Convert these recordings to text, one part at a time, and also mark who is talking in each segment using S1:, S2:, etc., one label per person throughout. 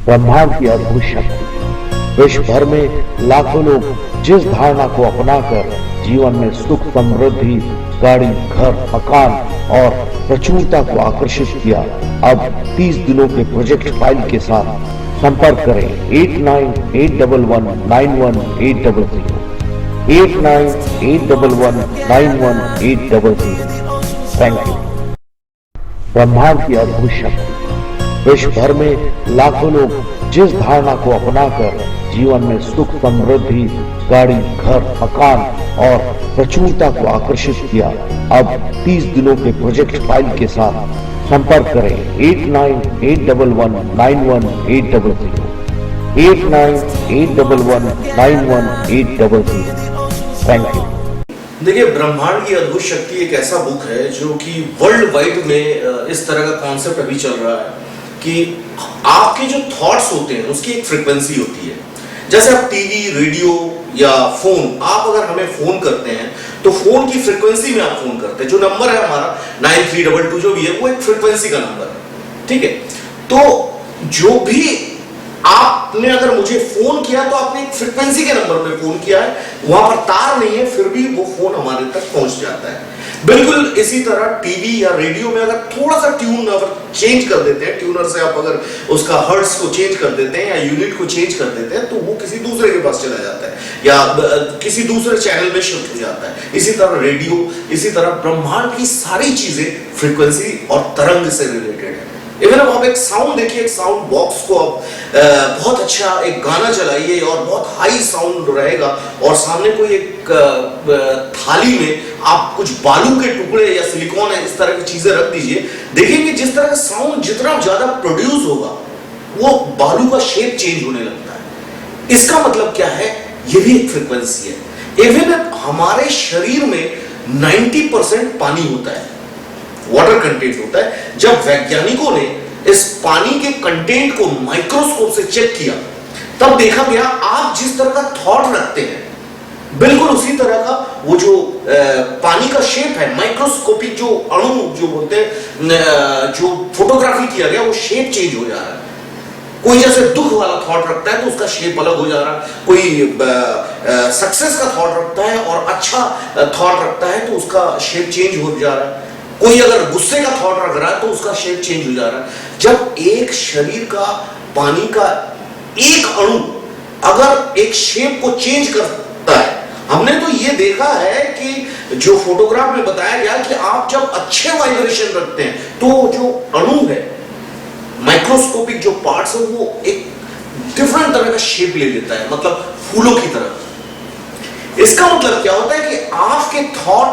S1: ब्रह्मांड की अद्भुत शक्ति। विश्व भर में लाखों लोग जिस धारणा को अपनाकर जीवन में सुख, समृद्धि, गाड़ी, घर, मकान और प्रचुरता को आकर्षित किया, अब 30 दिनों के प्रोजेक्ट फाइल के साथ संपर्क करें 8981119180 8981119180। Thank you. ब्रह्मांड की अद्भुत शक्ति। विश्व भर में लाखों लोग जिस धारणा को अपनाकर जीवन में सुख, समृद्धि, गाड़ी, घर, मकान और प्रचुरता को आकर्षित किया, अब 30 दिनों के प्रोजेक्ट फाइल के साथ संपर्क करें 8981119180 8981119180। Thank you.
S2: देखिए, ब्रह्मांड की अद्भुत शक्ति एक ऐसा बुक है जो कि वर्ल्ड वाइड में इस तरह का कॉन्सेप्ट अभी चल रहा है कि आपके जो थॉट्स होते हैं उसकी एक फ्रीक्वेंसी होती है। जैसे आप टीवी, रेडियो या फोन, आप अगर हमें फोन करते हैं तो फोन की फ्रीक्वेंसी में आप फोन करते हैं। जो नंबर है हमारा 9322 जो भी है वो एक फ्रीक्वेंसी का नंबर है, ठीक है। तो जो भी आपने अगर मुझे फोन किया तो आपने एक फ्रीक्वेंसी के नंबर पे फोन किया है, वहां पर तार नहीं है, फिर भी वो फोन हमारे तक पहुंच जाता है। बिल्कुल इसी तरह टीवी या रेडियो में अगर थोड़ा सा ट्यून अगर चेंज कर देते हैं, ट्यूनर से आप अगर उसका हर्ट्ज को चेंज कर देते हैं या यूनिट को चेंज कर देते हैं तो वो किसी दूसरे के पास चला जाता है या किसी दूसरे चैनल में शिफ्ट हो जाता है। इसी तरह रेडियो, इसी तरह ब्रह्मांड की सारी चीजें फ्रीक्वेंसी और तरंग से रिलेटेड है। इवन अब आप एक साउंड देखिए, एक साउंड बॉक्स को आप बहुत अच्छा एक गाना चलाइए और बहुत हाई साउंड रहेगा और सामने कोई एक थाली में आप कुछ बालू के टुकड़े या सिलिकॉन है इस तरह की चीजें रख दीजिए, देखेंगे जिस तरह का साउंड जितना ज्यादा प्रोड्यूस होगा वो बालू का शेप चेंज होने लगता है। इसका मतलब क्या है? ये भी एक फ्रीक्वेंसी है। इवन हमारे शरीर में 90% पानी होता है, वाटर कंटेंट होता है। जब वैज्ञानिकों ने इस पानी के कंटेंट को माइक्रोस्कोप से चेक किया तब देखा गया आप जिस तरह का थॉट रखते हैं बिल्कुल उसी तरह का वो जो पानी का शेप है, माइक्रोस्कोपिक जो अणु जो बोलते हैं, जो फोटोग्राफी किया गया वो शेप चेंज हो जा रहा है। कोई जैसे दुख वाला थॉट रखता है तो उसका शेप अलग हो जा रहा है, कोई सक्सेस का थॉट रखता है और अच्छा थॉट रखता है तो उसका शेप चेंज हो जा रहा है, कोई अगर गुस्से का थॉट रख रहा है तो उसका शेप चेंज हो जा रहा है। जब एक शरीर का पानी का एक अणु अगर एक शेप को चेंज करता है, हमने तो ये देखा है कि जो फोटोग्राफ में बताया गया कि आप जब अच्छे वाइब्रेशन रखते हैं तो जो अणु है, माइक्रोस्कोपिक जो पार्ट्स है वो एक डिफरेंट तरह का शेप ले लेता है, मतलब फूलों की तरह। इसका मतलब क्या होता है कि आपके थॉट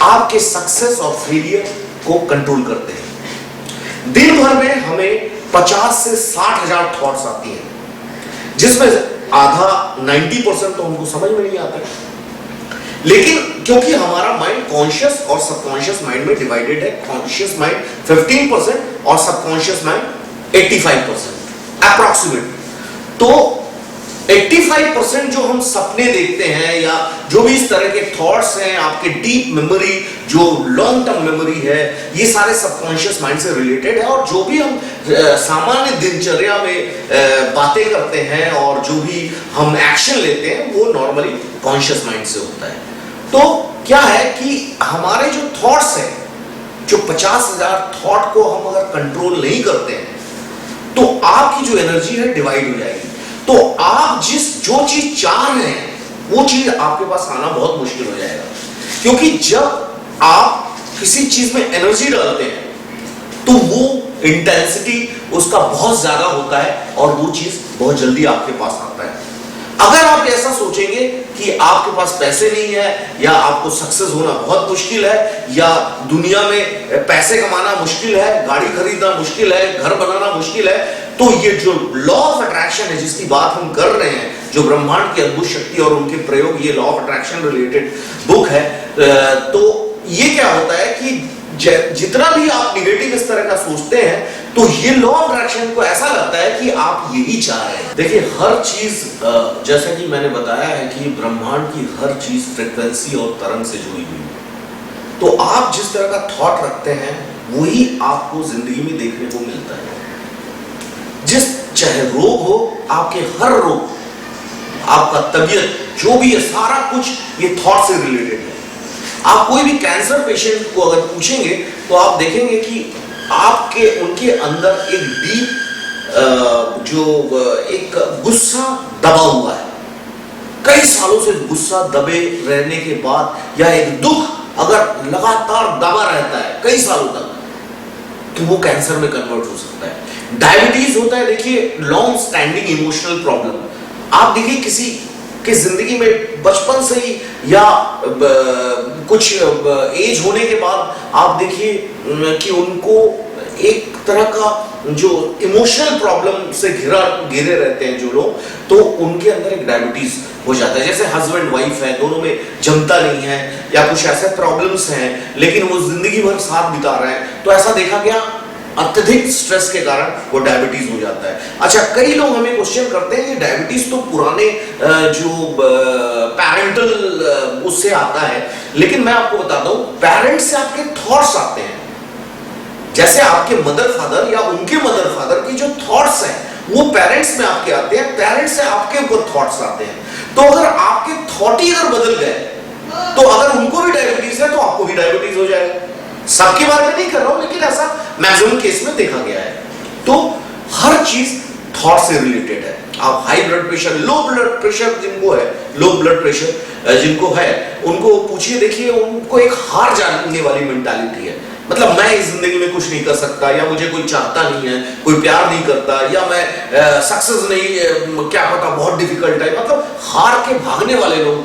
S2: आपके सक्सेस और फेलियर को कंट्रोल करते हैं। दिन भर में हमें 50 से 60 हजार थॉट्स आती हैं, जिसमें आधा 90% तो हमको समझ में नहीं आता, लेकिन क्योंकि हमारा माइंड कॉन्शियस और सबकॉन्शियस माइंड में डिवाइडेड है। कॉन्शियस माइंड 15% और सबकॉन्शियस माइंड 85% अप्रॉक्सीमेट। तो 85% जो हम सपने देखते हैं या जो भी इस तरह के थॉट्स हैं, आपके डीप मेमोरी जो लॉन्ग टर्म मेमोरी है, ये सारे सबकॉन्शियस माइंड से रिलेटेड है। और जो भी हम सामान्य दिनचर्या में बातें करते हैं और जो भी हम एक्शन लेते हैं वो नॉर्मली कॉन्शियस माइंड से होता है। तो क्या है कि हमारे जो थॉट्स हैं, जो 50,000 थॉट को हम अगर कंट्रोल नहीं करते हैं तो आपकी जो एनर्जी है डिवाइड हो जाएगी। तो आप जो चीज चाह रहे हैं वो चीज आपके पास आना बहुत मुश्किल हो जाएगा, क्योंकि जब आप किसी चीज में एनर्जी डालते हैं तो वो इंटेंसिटी उसका बहुत ज्यादा होता है और वो चीज बहुत जल्दी आपके पास आता है। अगर आप ऐसा सोचेंगे कि आपके पास पैसे नहीं है या आपको सक्सेस होना बहुत मुश्किल है या दुनिया में पैसे कमाना मुश्किल है, गाड़ी खरीदना मुश्किल है, घर बनाना मुश्किल है, तो ये जो लॉ ऑफ अट्रैक्शन है जिसकी बात हम कर रहे हैं, जो ब्रह्मांड की अद्भुत शक्ति और उनके प्रयोग, ये law of attraction related book है। तो ये क्या होता है कि जितना भी आप निगेटिव इस तरह का सोचते हैं तो ये लॉ ऑफ अट्रैक्शन को ऐसा लगता है कि आप यही चाह रहे हैं। देखिए, हर चीज जैसा कि मैंने बताया है कि ब्रह्मांड की हर चीज फ्रीक्वेंसी और तरंग से जुड़ी हुई है। तो आप जिस तरह का थॉट रखते हैं वही आपको जिंदगी में देखने को मिलता है। जिस चाहे रोग हो, आपके हर रोग, आपका तबीयत जो भी है, सारा कुछ ये थॉट से रिलेटेड है। आप कोई भी कैंसर पेशेंट को अगर पूछेंगे तो आप देखेंगे कि आपके उनके अंदर एक डीप एक गुस्सा दबा हुआ है। कई सालों से गुस्सा दबे रहने के बाद, या एक दुख अगर लगातार दबा रहता है कई सालों तक, तो वो कैंसर में कन्वर्ट हो सकता है। डायबिटीज होता है, देखिए लॉन्ग स्टैंडिंग इमोशनल प्रॉब्लम। आप देखिए किसी के जिंदगी में बचपन से ही या कुछ एज होने के बाद आप देखिए कि उनको एक तरह का जो इमोशनल प्रॉब्लम से घिरे रहते हैं जो लोग, तो उनके अंदर एक डायबिटीज हो जाता है। जैसे हस्बैंड वाइफ है, दोनों में जमता नहीं है या कुछ ऐसे प्रॉब्लम्स हैं, लेकिन वो जिंदगी भर साथ बिता रहे हैं, तो ऐसा देखा गया अत्यधिक स्ट्रेस के कारण वो डायबिटीज हो जाता है। अच्छा, कई लोग हमें क्वेश्चन करते हैं कि डायबिटीज तो पुराने जो पैरेंटल उससे आता है, लेकिन मैं आपको बताता हूं पेरेंट्स से आपके थॉट्स आते हैं। जैसे आपके मदर फादर या उनके मदर फादर की जो थॉट्स हैं वो पेरेंट्स में आपके आते हैं, पेरेंट्स से आपके ऊपर थॉट्स आते हैं। तो अगर आपके थॉट ही अगर बदल गए, तो अगर उनको भी डायबिटीज है तो आपको भी डायबिटीज हो जाएगा। सबके बारे में नहीं कर रहा हूं, लेकिन ऐसा मैक्सिमम केस में देखा गया है। तो हर चीज थॉट से रिलेटेड है। आप high blood pressure, low blood pressure जिनको है, लो ब्लड प्रेशर जिनको है, उनको पूछिए, देखिए उनको एक हार जाने वाली मेंटालिटी है। मतलब मैं इस जिंदगी में कुछ नहीं कर सकता, या मुझे कोई चाहता नहीं है, कोई प्यार नहीं करता, या मैं सक्सेस नहीं, क्या पता बहुत डिफिकल्ट है। मतलब हार के भागने वाले लोग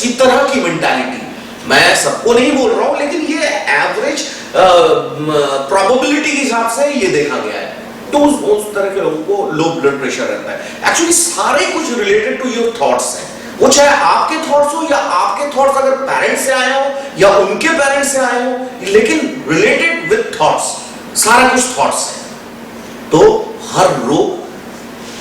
S2: की तरह की मेंटालिटी। मैं सबको नहीं बोल रहा हूं, लेकिन ये एवरेज प्रोबेबिलिटी के हिसाब से ये देखा गया है। तो उस तरह के लोगों को लो ब्लड प्रेशर रहता है। एक्चुअली सारे कुछ रिलेटेड टू योर थॉट्स हैं। वो चाहे आपके थॉट्स हो या आपके थॉट्स अगर पेरेंट्स से आए हो या उनके पेरेंट्स से आए हो, लेकिन रिलेटेड विद थॉट्स, सारा कुछ थॉट्स है। तो हर रोग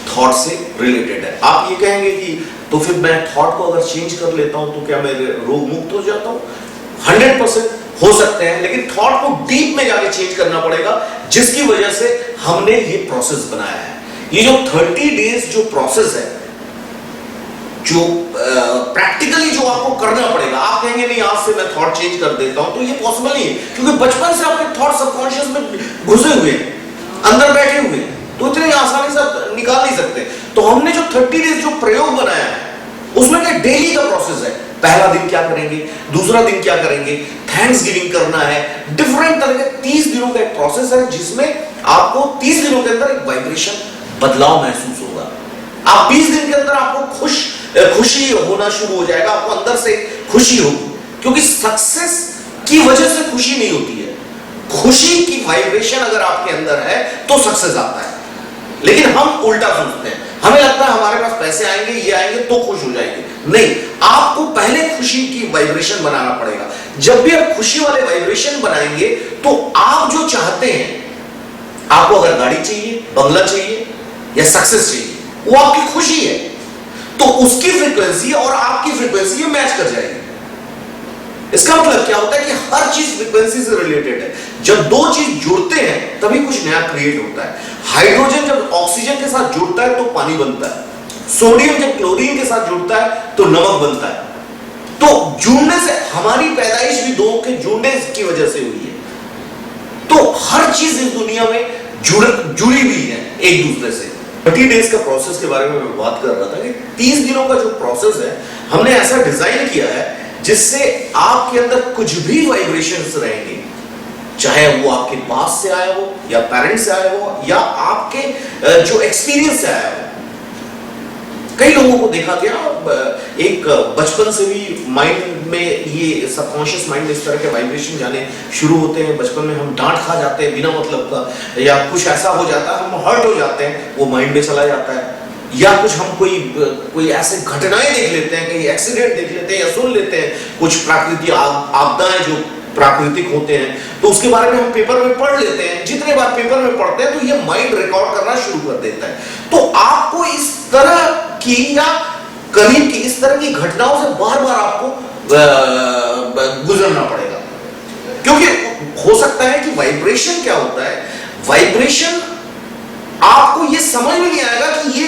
S2: थॉट से रिलेटेड है। आप ये कहेंगे कि तो फिर मैं थॉट को अगर चेंज कर लेता हूं तो क्या मैं रोग मुक्त हो जाता हूं? 100% हो सकते हैं, लेकिन थॉट को डीप में जाके चेंज करना पड़ेगा, जिसकी वजह से हमने ये प्रोसेस बनाया है। ये जो 30 डेज जो प्रोसेस है, जो प्रैक्टिकली जो आपको करना पड़ेगा। आप कहेंगे नहीं आज से मैं थॉट चेंज कर देता हूं, तो ये पॉसिबल नहीं है, क्योंकि बचपन से आपके थॉट सबकॉन्शियस में घुसे हुए हैं, अंदर बैठे हुए हैं, तो इतनी आसानी से निकाल नहीं सकते। तो हमने जो 30 डेज जो प्रयोग बनाया है, उसमें क्या डेली का प्रोसेस है। पहला दिन क्या करेंगे, दूसरा दिन क्या करेंगे, थैंक्स गिविंग करना है, डिफरेंट तरह के 30 दिनों का एक प्रोसेस है, जिसमें आपको 30 दिनों के अंदर एक वाइब्रेशन बदलाव महसूस होगा। आप 20 दिन के अंदर आपको खुशी होना शुरू हो जाएगा, आपको अंदर से खुशी होगी, क्योंकि सक्सेस की वजह से खुशी नहीं होती है। खुशी की वाइब्रेशन अगर आपके अंदर है तो सक्सेस आता है। लेकिन हम उल्टा सोचते हैं, हमें लगता है हमारे पास पैसे आएंगे, ये आएंगे तो खुश हो जाएंगे। नहीं, आपको पहले खुशी की वाइब्रेशन बनाना पड़ेगा। जब भी आप खुशी वाले वाइब्रेशन बनाएंगे तो आप जो चाहते हैं, आपको अगर गाड़ी चाहिए, बंगला चाहिए या सक्सेस चाहिए, वो आपकी खुशी है, तो उसकी फ्रीक्वेंसी और आपकी फ्रीक्वेंसी मैच कर जाएगी। इसका मतलब क्या होता है कि हर चीज फ्रीक्वेंसी से रिलेटेड है। जब दो चीज जुड़ते हैं तभी कुछ नया क्रिएट होता है। हाइड्रोजन जब ऑक्सीजन के साथ जुड़ता है तो पानी बनता है, सोडियम जब क्लोरीन के साथ जुड़ता है तो नमक बनता है। तो जुड़ने से हमारी पैदाइश भी दो के जुड़ने की वजह से हुई है। तो हर चीज इस दुनिया में जुड़ी हुई है एक दूसरे से। 30 डेज का प्रोसेस के बारे में मैं बात कर रहा था कि 30 दिनों का जो प्रोसेस है, हमने ऐसा डिजाइन किया है जिससे आपके अंदर कुछ भी वाइब्रेशंस रहेंगे, चाहे वो आपके पास से आया हो या पेरेंट्स से आया हो या आपके जो एक्सपीरियंस से आया हो। कई लोगों को देखा गया एक बचपन से भी माइंड में, ये सबकॉन्शियस माइंड में इस तरह के वाइब्रेशन जाने शुरू होते हैं। बचपन में हम डांट खा जाते हैं बिना मतलब का, या कुछ ऐसा हो जाता है, हम हर्ट हो जाते हैं, वो माइंड में चला जाता है। या कुछ हम कोई ऐसे घटनाएं देख लेते हैं, कहीं एक्सीडेंट देख लेते हैं या सुन लेते हैं, कुछ प्राकृतिक आपदाएं जो प्राकृतिक होते हैं, तो उसके बारे में हम पेपर में पढ़ लेते हैं। जितने बार पेपर में पढ़ते हैं तो ये माइंड रिकॉर्ड करना शुरू कर देता है। तो आपको इस तरह की या करीब की इस तरह की घटनाओं से बार बार आपको गुजरना पड़ेगा, क्योंकि हो सकता है कि वाइब्रेशन क्या होता है, वाइब्रेशन आपको ये समझ में नहीं आएगा कि ये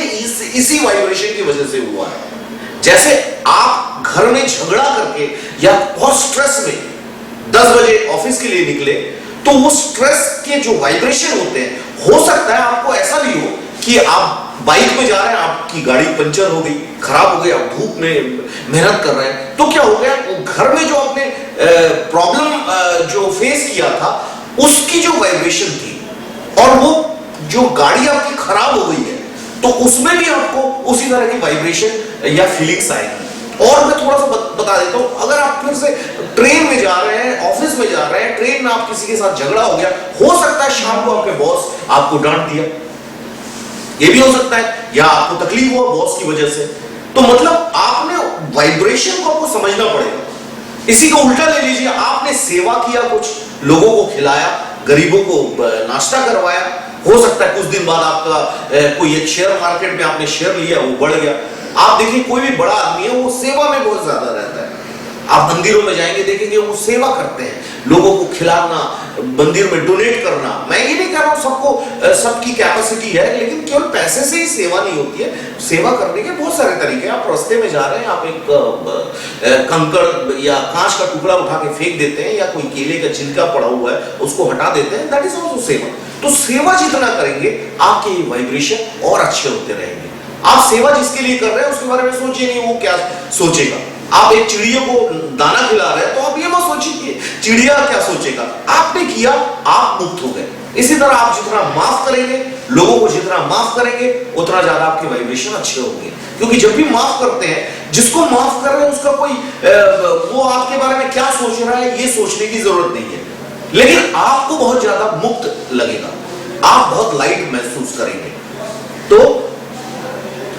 S2: इसी वाइब्रेशन की वजह से हुआ है। जैसे आप घर में झगड़ा करके या बहुत स्ट्रेस में 10 बजे ऑफिस के लिए निकले, तो वो स्ट्रेस के जो वाइब्रेशन होते हैं, हो सकता है आपको ऐसा भी हो कि आप बाइक में जा रहे हैं, आपकी गाड़ी पंचर हो गई, खराब हो गई, आप धूप में मेहनत कर रहे हैं, तो क्या हो गया, वो घर में जो आपने प्रॉब्लम जो फेस किया था उसकी जो वाइब्रेशन थी, और वो जो गाड़ी आपकी खराब हो गई है, तो उसमें भी आपको उसी तरह की वाइब्रेशन या फीलिंग्स आएगी। और मैं थोड़ा सा बता देता हूं, अगर आप फिर से ट्रेन में जा रहे हैं, ऑफिस में जा रहे हैं, ट्रेन में आप किसी के साथ झगड़ा हो गया, हो सकता है शाम को आपके बॉस आपको डांट दिया, ये भी हो सकता है, या आपको तकलीफ हुआ बॉस की वजह से। तो मतलब आपने वाइब्रेशन को आपको समझना पड़ेगा। इसी को उल्टा ले लीजिए, आपने सेवा किया, कुछ लोगों को खिलाया, गरीबों को नाश्ता करवाया, हो सकता है कुछ दिन बाद आपका कोई एक शेयर मार्केट में आपने शेयर लिया, वो बढ़ गया। आप देखिए कोई भी बड़ा आदमी है वो सेवा में बहुत ज्यादा रहता है। आप मंदिरों में जाएंगे, देखेंगे वो सेवा करते हैं, लोगों को खिलाना, मंदिर में डोनेट करना। मैं ये नहीं कह रहा हूं सबको सबकी कैपेसिटी है, लेकिन केवल पैसे से ही सेवा नहीं होती है। सेवा करने के बहुत सारे तरीके हैं। आप रास्ते में जा रहे हैं, आप एक कंकड़ या कांच का टुकड़ा उठा के फेंक देते हैं, या कोई केले का छिलका पड़ा हुआ है उसको हटा देते हैं, दैट इज आल्सो सेवा। तो सेवा जितना करेंगे आपके वाइब्रेशन और अच्छे होते रहेंगे। आप सेवा जिसके लिए कर रहे हैं उसके बारे में सोचिए नहीं वो क्या सोचेगा। आप एक चिड़िया को दाना खिला रहे हैं, तो आप ये मत सोचिए चिड़िया क्या सोचेगा, आपने किया, आप मुक्त हो गए। इसी तरह आप जितना माफ करेंगे, लोगों को जितना माफ करेंगे, उतना ज्यादा आपके वाइब्रेशन अच्छे होंगे। क्योंकि जब भी माफ करते हैं, जिसको माफ कर रहे हैं उसका कोई वो आपके बारे में क्या सोच रहा है ये सोचने की जरूरत नहीं है, लेकिन आपको बहुत ज्यादा मुक्त लगेगा, आप बहुत लाइट महसूस करेंगे। तो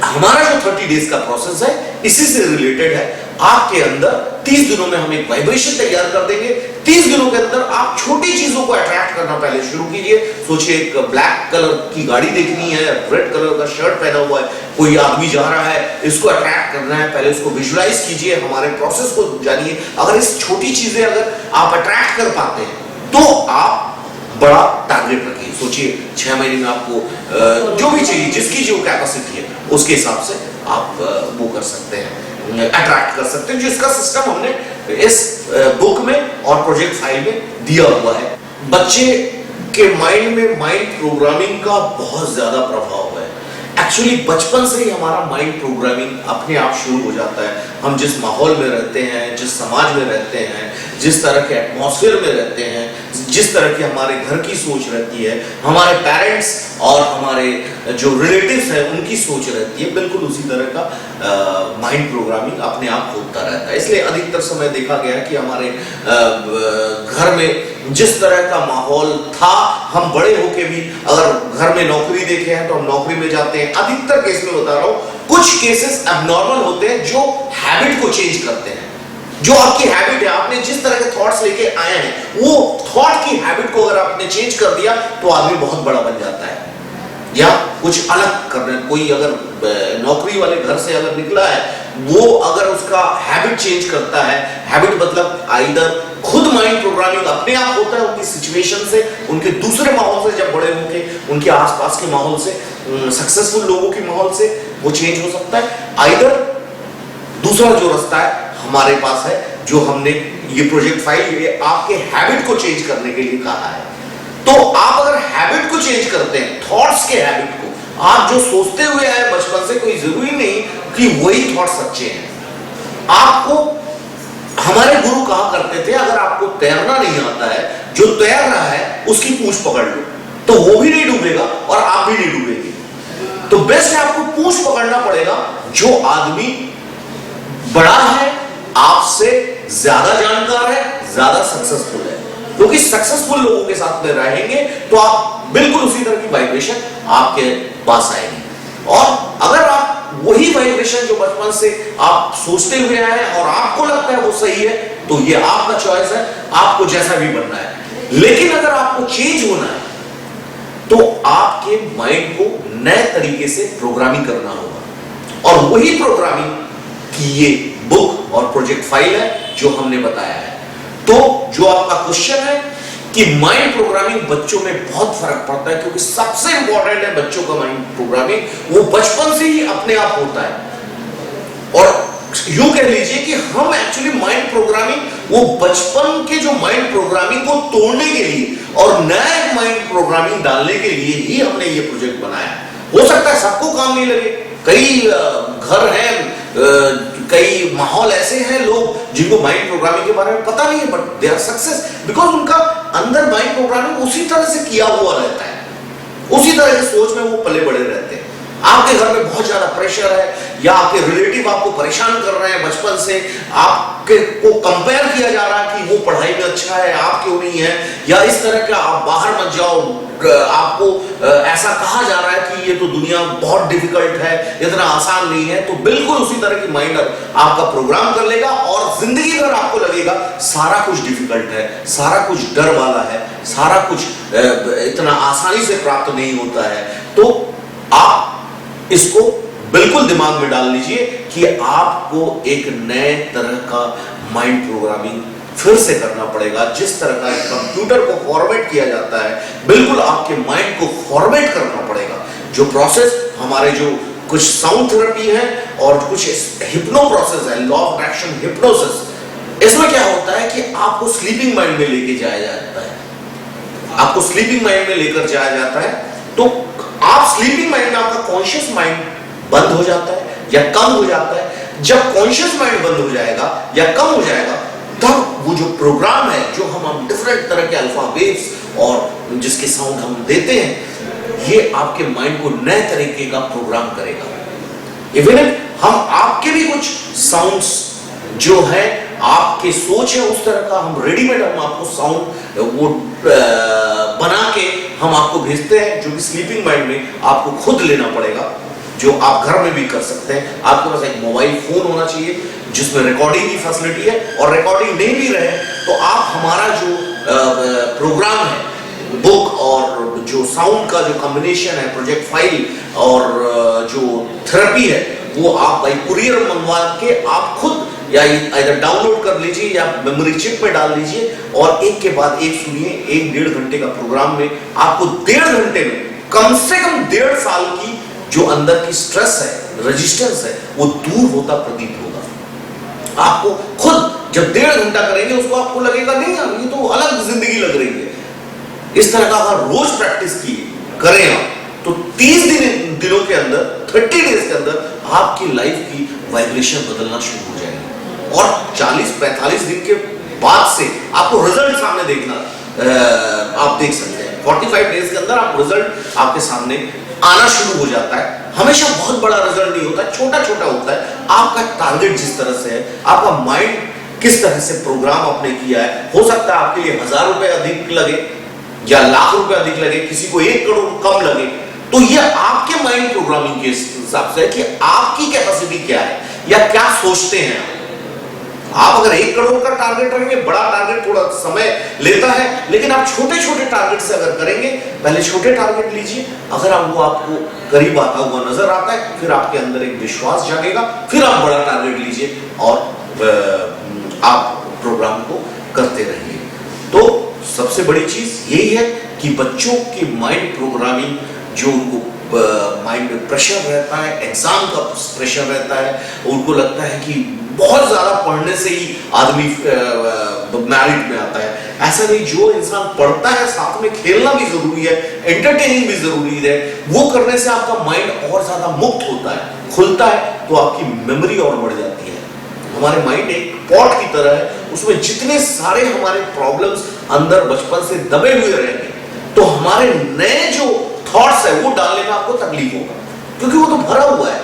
S2: हमारा जो 30 डेज का प्रोसेस है इसी से रिलेटेड है। आपके अंदर 30 दिनों में हम एक वाइब्रेशन तैयार कर देंगे। 30 दिनों के अंदर आप छोटी चीजों को अट्रैक्ट करना पहले शुरू कीजिए। सोचिए एक ब्लैक कलर की गाड़ी देखनी है, रेड कलर का शर्ट पहना हुआ है, कोई आदमी जा रहा है, इसको अट्रैक्ट करना है, पहले उसको विजुलाइज कीजिए, हमारे प्रोसेस को जानिए। अगर इस छोटी चीजें अगर आप अट्रैक्ट कर पाते हैं तो आप बड़ा टारगेट रखिए। सोचिए 6 महीने में आपको जो भी चाहिए, जिसकी जो कैपेसिटी है उसके हिसाब से आप वो कर सकते हैं, अट्रैक्ट कर सकते हैं, जिसका सिस्टम हमने इस बुक में और प्रोजेक्ट फाइल में दिया हुआ है। बच्चे के माइंड में माइंड प्रोग्रामिंग का बहुत ज्यादा प्रभाव है। एक्चुअली बचपन से ही हमारा माइंड प्रोग्रामिंग अपने आप शुरू हो जाता है। हम जिस माहौल में रहते हैं, जिस समाज में रहते हैं, जिस तरह के एटमॉस्फेयर में रहते हैं, जिस तरह की हमारे घर की सोच रहती है, हमारे पेरेंट्स और हमारे जो रिलेटिव्स हैं उनकी सोच रहती है, बिल्कुल उसी तरह का माइंड प्रोग्रामिंग अपने आप होता रहता है। इसलिए अधिकतर समय देखा गया कि हमारे घर में जिस तरह का माहौल था, हम बड़े होके भी अगर घर में नौकरी देखे हैं तो हम नौकरी में जाते हैं। अधिकतर केस में बता रहा हूं, कुछ केसेस एबनॉर्मल होते हैं जो हैबिट को चेंज करते हैं। जो आपकी हैबिट है, आपने जिस तरह के थॉट्स लेके आए हैं, वो थॉट की हैबिट को अगर आपने चेंज कर दिया तो आदमी बहुत बड़ा बन जाता है। या कुछ अलग करना, कोई अगर नौकरी वाले घर से अगर निकला है, वो अगर उसका हैबिट चेंज करता है, हैबिट मतलब आइदर खुद माइंड प्रोग्रामिंग अपने आप होता है उनकी सिचुएशन से, उनके दूसरे माहौल से, जब बड़े होंगे उनके आसपास के माहौल से, सक्सेसफुल लोगों के माहौल से वो चेंज हो सकता है। आइदर दूसरा जो रास्ता है हमारे पास है, जो हमने ये प्रोजेक्ट फाइल ये आपके हैबिट को चेंज करने के लिए कहा है। तो आप अगर हैबिट को चेंज करते हैं, थॉट्स के हैबिट को, आप जो सोचते हुए आए बचपन से, कोई जरूरी नहीं कि वही थॉट सच्चे हैं। आपको हमारे गुरु कहा करते थे, अगर आपको तैरना नहीं आता है, जो तैर रहा है उसकी पूंछ पकड़ लो, तो वो भी नहीं डूबेगा और आप भी नहीं डूबेंगे। तो बेस्ट है आपको पूंछ पकड़ना पड़ेगा जो आदमी बड़ा है, आपसे ज्यादा जानकार है, ज्यादा सक्सेसफुल है। क्योंकि सक्सेसफुल लोगों के साथ में रहेंगे तो आप बिल्कुल उसी तरह की वाइब्रेशन आपके पास आएगी। और अगर आप वही वाइब्रेशन जो बचपन से आप सोचते हुए आए और आपको लगता है वो सही है, तो ये आपका चॉइस है, आपको जैसा भी बनना है। लेकिन अगर आपको चेंज होना है तो आपके माइंड को नए तरीके से प्रोग्रामिंग करना होगा, और वही प्रोग्रामिंग की ये बुक और प्रोजेक्ट फाइल है जो हमने बताया है। तो जो आपका क्वेश्चन है कि माइंड प्रोग्रामिंग बच्चों में बहुत फर्क पड़ता है, क्योंकि सबसे इंपॉर्टेंट है बच्चों का माइंड प्रोग्रामिंग, वो बचपन से ही अपने आप होता है। और यूं कह लीजिए कि हम एक्चुअली माइंड प्रोग्रामिंग, वो बचपन के जो माइंड प्रोग्रामिंग को तोड़ने के लिए और नया माइंड प्रोग्रामिंग डालने के लिए ही हमने ये प्रोजेक्ट बनाया। हो सकता है सबको काम नहीं लगे, कई घर हैं, कई माहौल ऐसे हैं लोग जिनको माइंड प्रोग्रामिंग के बारे में पता नहीं है, but they are success because उनका अंदर माइंड प्रोग्रामिंग उसी तरह से किया हुआ रहता है, उसी तरह की सोच में वो पले बड़े रहते हैं। आपके घर में बहुत ज्यादा प्रेशर है, या आपके रिलेटिव आपको परेशान कर रहे हैं बचपन से, आपके को कंपेयर किया जा रहा है कि वो पढ़ाई में अच्छा है, आप क्यों नहीं है, या इस तरह का आप बाहर मत जाओ, आपको ऐसा कहा जा रहा है कि ये तो दुनिया बहुत डिफिकल्ट है, इतना आसान नहीं है, तो बिल्कुल उसी तरह की माइंड आपका प्रोग्राम कर लेगा और जिंदगी भर आपको लगेगा सारा कुछ डिफिकल्ट है, सारा कुछ डर वाला है, सारा कुछ इतना आसानी से प्राप्त नहीं होता है। तो आप इसको बिल्कुल दिमाग में डाल लीजिए कि आपको एक नए तरह का माइंड प्रोग्रामिंग फिर से करना पड़ेगा। जिस तरह का कंप्यूटर को फॉर्मेट किया जाता है, बिल्कुल आपके माइंड को फॉर्मेट करना पड़ेगा। जो प्रोसेस हमारे जो कुछ साउंड थेरेपी है और कुछ हिप्नो प्रोसेस है, लॉ ऑफ एक्शन हिप्नोसिस, इसमें क्या होता है कि आपको स्लीपिंग माइंड में लेके जाया जाता है, आपको स्लीपिंग माइंड में लेकर जाया जाता है। तो आप स्लीपिंग माइंड में, आपका कॉन्शियस माइंड बंद हो जाता है या कम हो जाता है। जब कॉन्शियस माइंड बंद हो जाएगा या कम हो जाएगा, तब वो जो प्रोग्राम है, जो हम डिफरेंट तरह के अल्फा वेव्स और जिसके साउंड हम देते हैं, ये आपके माइंड को नए तरीके का प्रोग्राम करेगा। इवन हम आपके भी कुछ साउंड्स जो है, आपके सोच है उस तरह का, हम रेडीमेड हम आपको साउंड वो बना के हम आपको भेजते हैं, जो कि स्लीपिंग माइंड में आपको खुद लेना पड़ेगा, जो आप घर में भी कर सकते हैं। आपके पास एक मोबाइल फोन होना चाहिए जिसमें रिकॉर्डिंग की फैसिलिटी है, और रिकॉर्डिंग नहीं भी रहे तो आप हमारा जो प्रोग्राम है, बुक और जो साउंड का जो कॉम्बिनेशन है, प्रोजेक्ट फाइल और जो थेरेपी है, वो आप बाई कुरियर मंगवा के आप खुद या इधर डाउनलोड कर लीजिए या मेमोरी चिप में डाल लीजिए, और एक के बाद एक सुनिए। 1-1.5 घंटे का प्रोग्राम में आपको 1.5 घंटे में कम से कम 1.5 साल की जो अंदर की स्ट्रेस है, रेजिस्टेंस है, वो दूर होता प्रतीत होगा। आपको खुद जब 1.5 घंटा करेंगे, उसको आपको लगेगा नहीं यार ये तो अलग जिंदगी लग रही है। इस तरह का अगर रोज प्रैक्टिस करें आप, तो 30 दिनों के अंदर, 30 डेज के अंदर आपकी लाइफ की वाइब्रेशन बदलना शुरू हो जाएगी, और 40-45 दिन के बाद से आपको रिजल्ट सामने देखना, आप देख सकते हैं 45 डेज के अंदर आप रिजल्ट आपके सामने आना शुरू हो जाता है। हमेशा बहुत बड़ा रिजल्ट नहीं होता, छोटा छोटा होता है। आपका टारगेट जिस तरह से है, आपका माइंड किस तरह से प्रोग्राम आपने किया है, हो सकता है आपके लिए 1000 रुपए अधिक लगे या लाख रुपए अधिक लगे, किसी को 1 करोड़ कम लगे, तो ये आपके माइंड प्रोग्रामिंग के हिसाब से है कि आपकी कैपेसिटी क्या है या क्या सोचते हैं आप। अगर 1 करोड़ का टारगेट रखेंगे, बड़ा टारगेट थोड़ा समय लेता है, लेकिन आप छोटे छोटे टारगेट से अगर करेंगे, पहले छोटे टारगेट लीजिए, अगर आप वो आपको करीब आता हुआ नजर आता है, फिर आपके अंदर एक विश्वास जागेगा, फिर आप बड़ा टारगेट लीजिए और आप प्रोग्राम को करते रहिए। तो सबसे बड़ी चीज यही है कि बच्चों की माइंड प्रोग्रामिंग, जो उनको माइंड में प्रेशर रहता है, एग्जाम का प्रेशर रहता है, उनको लगता है कि बहुत ज्यादा पढ़ने से ही आदमी मैरिट में आता है। ऐसा नहीं, जो इंसान पढ़ता है साथ में खेलना भी जरूरी है, एंटरटेनिंग भी जरूरी है, वो करने से आपका माइंड और ज्यादा मुक्त होता है, खुलता है, तो आपकी मेमोरी और बढ़ जाती है। हमारे माइंड एक पॉट की तरह है, उसमें जितने सारे हमारे प्रॉब्लम्स अंदर बचपन से दबे हुए रहेंगे, तो हमारे नए जो थॉट्स है वो डालने में आपको तकलीफ होगा, क्योंकि वो तो भरा हुआ है।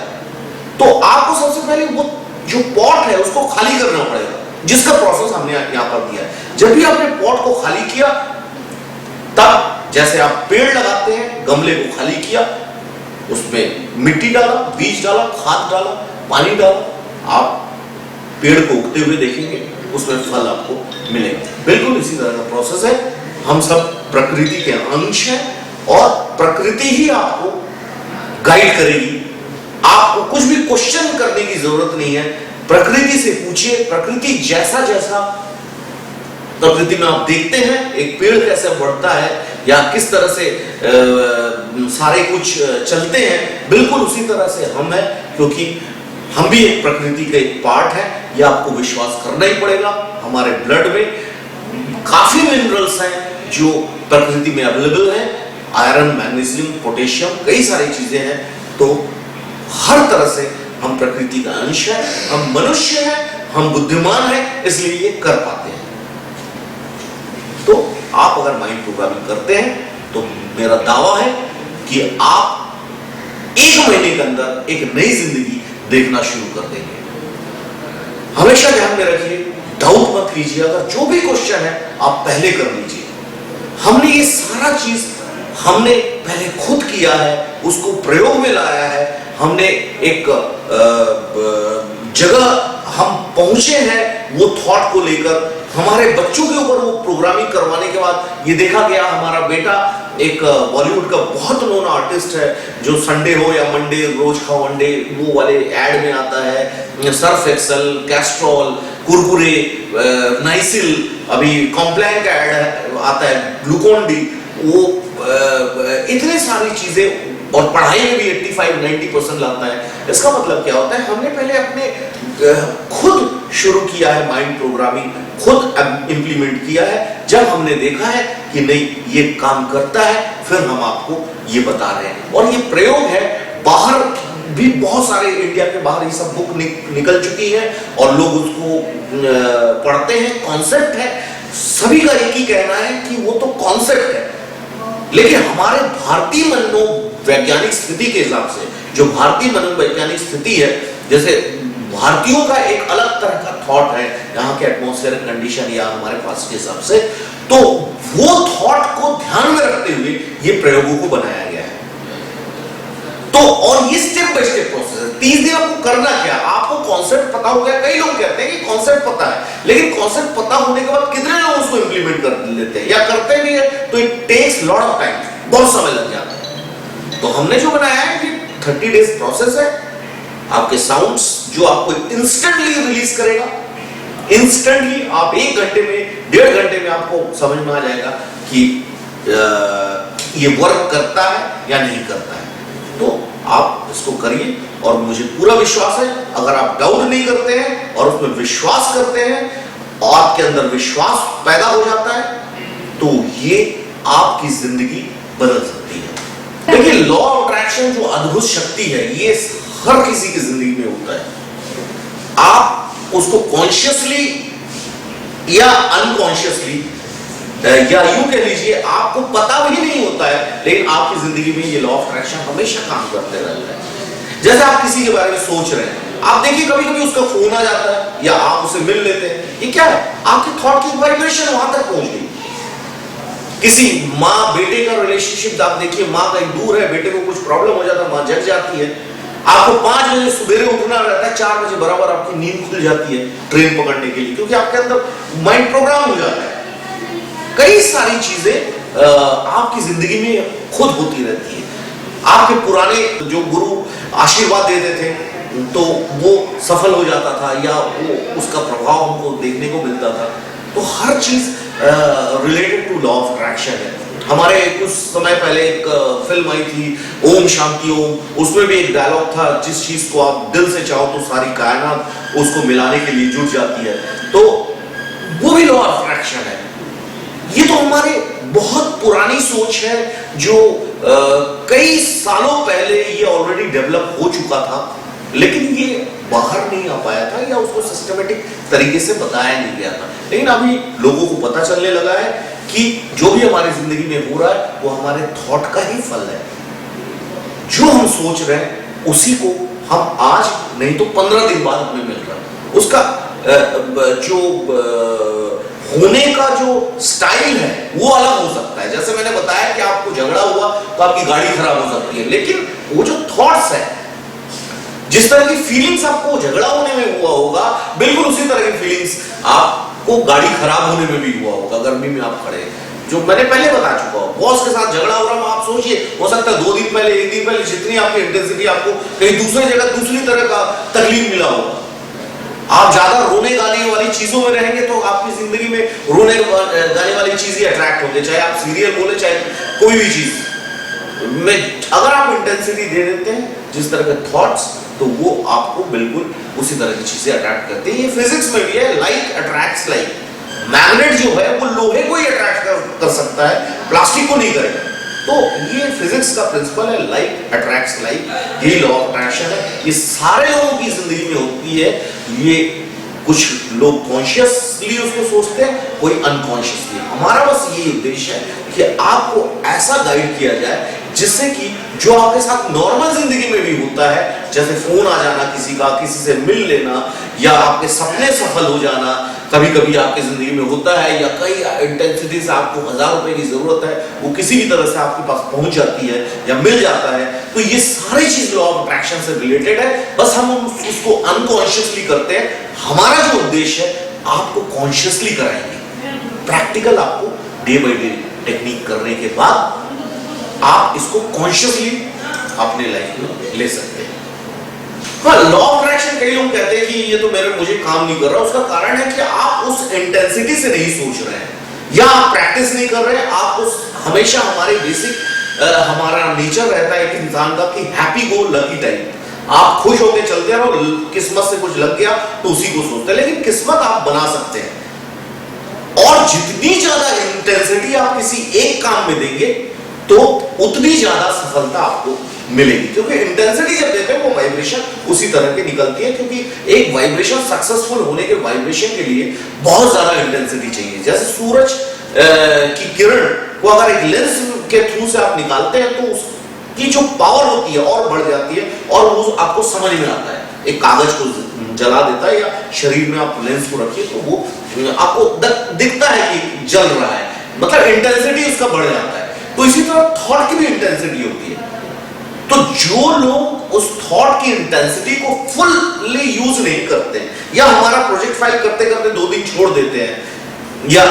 S2: तो आपको सबसे पहले वो जो पॉट है उसको खाली करना पड़ेगा, जिसका प्रोसेस हमने यहां पर दिया है। जब भी आपने पॉट को खाली किया, तब जैसे आप पेड़ लगाते हैं, गमले को खाली किया, उसमें मिट्टी डाला, बीज डाला, खाद डाला, पानी डाला, आप पेड़ को उगते हुए देखेंगे, उसमें फल आपको मिलेगा। बिल्कुल इसी तरह का प्रोसेस है। हम सब प्रकृति के अंश हैं, और प्रकृति ही आपको गाइड करेगी। आपको कुछ भी क्वेश्चन करने की जरूरत नहीं है, प्रकृति से पूछिए। प्रकृति जैसा जैसा प्रकृति में आप देखते हैं एक पेड़ कैसे बढ़ता है या किस तरह से सारे कुछ चलते हैं, बिल्कुल उसी तरह से हम हैं, क्योंकि हम भी एक प्रकृति का एक पार्ट है। यह आपको विश्वास करना ही पड़ेगा। हमारे ब्लड में काफी मिनरल्स हैं जो प्रकृति में अवेलेबल हैं, आयरन, मैग्नीशियम, पोटेशियम, कई सारी चीजें हैं। तो हर तरह से हम प्रकृति का अंश है, हम मनुष्य हैं, हम बुद्धिमान हैं, इसलिए ये कर पाते हैं। तो आप अगर माइंड प्रोग्रामिंग करते हैं तो मेरा दावा है कि आप 1 महीने के अंदर एक नई जिंदगी देखना शुरू कर देंगे। हमेशा ध्यान में रखिए, डाउट मत कीजिए। अगर जो भी क्वेश्चन है आप पहले कर लीजिए। हमने ये सारा चीज हमने पहले खुद किया है, उसको प्रयोग में लाया है। हमने एक जगह हम पहुंचे हैं वो थॉट को लेकर। हमारे बच्चों के ऊपर वो प्रोग्रामिंग करवाने के बाद ये देखा गया, हमारा बेटा एक बॉलीवुड का बहुत नोन आर्टिस्ट है, जो संडे हो या मंडे, रोज खाओ अंडे, वो वाले एड में आता है। Surf Excel, Castrol, Kurkure, Nycil, अभी कॉम्प्लान का एड आता है, ग्लूकोन डी, वो इतने सारी चीजें, और पढ़ाई में भी 85-90% लाता है। इसका मतलब क्या होता है, हमने पहले अपने खुद शुरू किया है माइंड प्रोग्रामिंग, खुद इंप्लीमेंट किया है। जब हमने देखा है कि नहीं ये काम करता है, फिर हम आपको ये बता रहे हैं। और ये प्रयोग है, बाहर भी बहुत सारे, इंडिया के बाहर ये सब बुक निकल चुकी है और लोग उसको पढ़ते हैं। कॉन्सेप्ट है, सभी का एक ही कहना है कि वो तो कॉन्सेप्ट है, लेकिन हमारे भारतीय मनोवैज्ञानिक स्थिति के हिसाब से, जो भारतीय मनोवैज्ञानिक स्थिति है, जैसे भारतीयों का एक अलग तरह का थॉट है यहाँ के एटमॉस्फेयर कंडीशन या हमारे पास के हिसाब से, तो वो थॉट को ध्यान में रखते हुए ये प्रयोगों को बनाया गया है। तो और ये स्टेप बाय स्टेप प्रोसेस है। 30 दिन आपको करना क्या, आपको कॉन्सेप्ट पता हो गया। कई लोग कहते हैं कि कॉन्सेप्ट पता है, लेकिन कॉन्सेप्ट पता होने के बाद कितने लोग उसको इंप्लीमेंट कर लेते हैं या करते भी है, तो it takes lot of time, बहुत समय लग जाता है। तो हमने जो बनाया है कि 30 डेज प्रोसेस है। आपके साउंड्स जो आपको इंस्टेंटली रिलीज करेगा, इंस्टेंटली आप 1 घंटे में, 1.5 घंटे में आपको समझ में आ जाएगा कि ये वर्क करता है या नहीं करता है। तो आप इसको करिए और मुझे पूरा विश्वास है, अगर आप डाउट नहीं करते हैं और उसमें विश्वास करते हैं और आपके अंदर विश्वास पैदा हो जाता है, तो ये आपकी जिंदगी बदल सकती है। देखिए, लॉ ऑफ अट्रैक्शन जो अद्भुत शक्ति है, ये हर किसी की जिंदगी में होता है। आप उसको कॉन्शियसली या अनकॉन्शियसली या यूं कह लीजिए आपको पता भी नहीं होता है, लेकिन आपकी जिंदगी में ये लॉ ऑफ अट्रैक्शन हमेशा काम करते रहता है। जैसे आप किसी के बारे में सोच रहे हैं, आप देखिए कभी कभी उसका फोन आ जाता है या आप उसे मिल लेते हैं, ये क्या है, आपके थॉट की वाइब्रेशन वहां तक पहुंच गई। किसी माँ बेटे का रिलेशनशिप आप देखिए, माँ कहीं दूर है, बेटे को कुछ प्रॉब्लम हो जाता है, माँ जग जाती है, आपको 5 बजे सवेरे उठना रहता है, 4 बजे बराबर आपकी नींद खुल जाती है ट्रेन पकड़ने के लिए, क्योंकि आपके अंदर माइंड प्रोग्राम हो जाता है। कई सारी चीजें आपकी जिंदगी में खुद होती रहती है। आपके पुराने जो गुरु आशीर्वाद देते थे तो वो सफल हो जाता था या वो उसका प्रभाव हमको देखने को मिलता था। तो हर चीज related to law of attraction है। हमारे कुछ समय पहले एक फिल्म आई थी ओम शांति ओम, उसमें भी एक डायलॉग था, जिस चीज को आप दिल से चाहो तो सारी कायनात उसको मिलाने के लिए जुट जाती है। तो वो भी लॉ ऑफ अट्रैक्शन है। ये तो हमारे बहुत पुरानी सोच है जो कई सालों पहले ये ऑलरेडी डेवलप हो चुका था, लेकिन ये बाहर नहीं आ पाया था या उसको सिस्टमेटिक तरीके से बताया नहीं गया था। लेकिन अभी लोगों को पता चलने लगा है कि जो भी हमारी जिंदगी में हो रहा है वो हमारे थॉट का ही फल है। जो हम सोच रहे हैं उसी को हम आज नहीं तो 15 दिन बाद हमें मिल रहा है। उसका जो होने का जो स्टाइल है वो अलग हो सकता है। जैसे मैंने बताया कि आपको झगड़ा हुआ तो आपकी गाड़ी खराब हो सकती है, लेकिन वो जो थॉट्स है, जिस तरह की फीलिंग्स आपको झगड़ा होने में हुआ होगा, बिल्कुल उसी तरह की फीलिंग्स आपको गाड़ी खराब होने में भी हुआ होगा। गर्मी में आप खड़े, जो मैंने पहले बता चुका हूं, बॉस के साथ झगड़ा हो रहा है, आप सोचिए, हो सकता है 2 दिन पहले, 1 दिन पहले जितनी आपकी इंटेंसिटी, आपको कहीं दूसरी जगह दूसरी तरह का तकलीफ मिला होगा। आप ज्यादा रोने गाने वाली चीजों में रहेंगे तो आपकी जिंदगी में रोने गाने वाली चीज ही अट्रैक्ट होते, चाहे आप सीरियल बोले चाहे कोई भी चीज में। अगर आप इंटेंसिटी दे देते हैं जिस तरह के थॉट्स, तो वो आपको बिल्कुल उसी तरह की चीजें अट्रैक्ट करती है। ये फिजिक्स में भी है, लाइक अट्रैक्ट्स लाइक। मैग्नेट जो है वो लोहे को ही अट्रैक्ट कर सकता है, प्लास्टिक को नहीं करेगा। तो ये फिजिक्स का प्रिंसिपल है, लाइक अट्रैक्ट्स लाइक, ये लॉ ऑफ अट्रैक्शन है। ये सारे लोगों की जिंदगी में होती है। ये कुछ लोग कॉन्शियसली उसको सोचते हैं, कोई अनकॉन्शियसली। हमारा बस ये उद्देश्य है कि आपको ऐसा गाइड किया जाए जिससे कि जो आपके साथ नॉर्मल जिंदगी में भी होता है, जैसे फोन आ जाना किसी का, किसी से मिल लेना, या आपके सपने सफल हो जाना, कभी कभी आपकी जिंदगी में होता है, या कई इंटेंसिटी से आपको 1000 रुपए की जरूरत है, वो किसी भी तरह से आपके पास पहुंच जाती है या मिल जाता है। तो ये सारी चीज लॉ ऑफ अट्रैक्शन से रिलेटेड है, बस हम उसको अनकॉन्शियसली करते हैं। हमारा जो उद्देश्य है आपको कॉन्शियसली कराएंगे, प्रैक्टिकल आपको डे बाय डे टेक्निक करने के बाद आप इसको कॉन्शियसली अपने लाइफ में ले सकते हैं। लॉ ऑफ अट्रैक्शन, कई लोग कहते हैं कि ये तो मुझे काम नहीं कर रहा। उसका कारण है कि आप उस इंटेंसिटी से नहीं सोच रहे हैं, या आप प्रैक्टिस नहीं कर रहे हैं। आप उस हमेशा हमारे बेसिक हमारा नेचर रहता है एक इंसान का कि हैप्पी गो लकी टाइप। आप खुश होकर चलते रहो, किस्मत से कुछ लग गया तो उसी को सोचते हैं। लेकिन किस्मत आप बना सकते हैं, और जितनी ज्यादा इंटेंसिटी आप किसी एक काम में देंगे तो उतनी ज्यादा सफलता आपको मिलेगी। क्योंकि इंटेंसिटी जब देते हैं वो वाइब्रेशन उसी तरह की निकलती है। क्योंकि एक वाइब्रेशन सक्सेसफुल होने के वाइब्रेशन के लिए बहुत ज्यादा इंटेंसिटी चाहिए। जैसे सूरज की किरण को अगर एक लेंस के थ्रू से आप निकालते हैं तो उसकी जो पावर होती है और बढ़ जाती है, और वो आपको समझ में आता है। एक कागज को जला देता है, या शरीर में आप लेंस को रखिए तो वो आपको दिखता है कि जल रहा है, मतलब इंटेंसिटी उसका बढ़ जाता है। तो इसी तरह थॉट की भी इंटेंसिटी होती है। तो जो लोग उस थॉट की इंटेंसिटी को फुल्ली यूज नहीं करते, या हमारा प्रोजेक्ट फाइल करते करते 2 दिन छोड़ देते हैं, या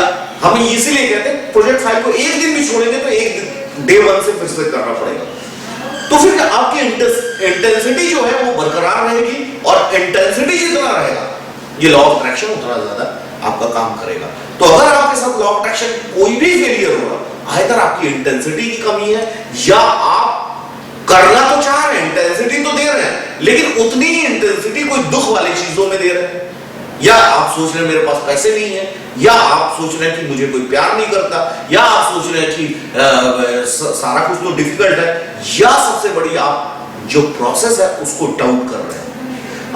S2: हम इसीलिए कहते हैं प्रोजेक्ट फाइल को एक दिन भी छोड़ेंगे तो एक दिन डे 1 से फिर से करना पड़ेगा, तो फिर आपकी इंटेंसिटी जो है वो बरकरार रहेगी, और इंटेंसिटी जितना रहेगा ये लॉ ऑफ अट्रैक्शन उतना ज्यादा आपका काम करेगा। तो अगर आपके साथ लॉ ऑफ अट्रैक्शन कोई भी फेलियर हो रहा, आइदर आपकी इंटेंसिटी की कमी है, या आप करना तो चाह रहे हैं, इंटेंसिटी तो दे रहे हैं, लेकिन उतनी ही इंटेंसिटी कोई दुख वाली चीजों में दे रहे हैं, या आप सोच रहे हैं मेरे पास पैसे नहीं है, या आप सोच रहे हैं कि मुझे कोई प्यार नहीं करता, या आप सोच रहे हैं कि सारा कुछ तो डिफिकल्ट है, या सबसे बड़ी आप जो प्रोसेस है उसको डाउट कर रहे हैं।